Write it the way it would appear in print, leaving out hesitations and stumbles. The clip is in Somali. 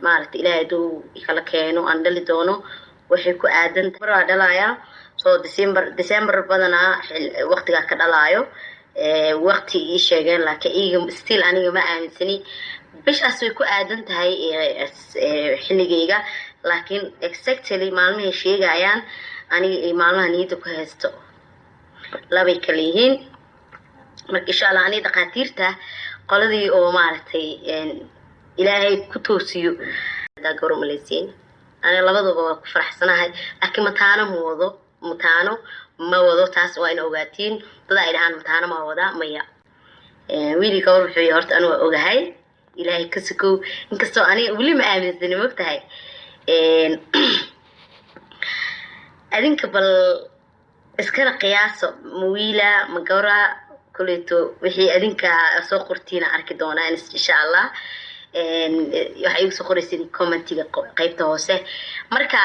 maaragtay ilaahay duu kala keeno aan dhali doono waxay ku aadan tahay dhalaya soo December badana waqtiga ka dhalaayo waqti ii sheegeen laakiin iiga still aniga ma aaminsani bishaas way ku aadan tahay xilligeyga laakiin exactly maalmaha sheegayaan aniga maalmaha niyada ku haysto labay kala yihiin marka insha Allah ani dhaqaatiirta qoladii oo maaragtay ilaahay ku toosiyo daagoro Malaysiin أنا لبضوا فرح سنة لكن متانو ما وضو تاس وين أوجاتين طلع إلى عن متانو ما وضع ميا ويلي كور في هرت أنا أوجهاي إلهي كسكو إنكستو أنا ولي ما أعمل الدنيا مقتهاي أدين قبل إسكان قياس مويلة مجورة كليتو وحي أدين كسوق قرتينا أركضونا إن شاء الله waxay igu soo qoraysiin commentiga qaybta hoose marka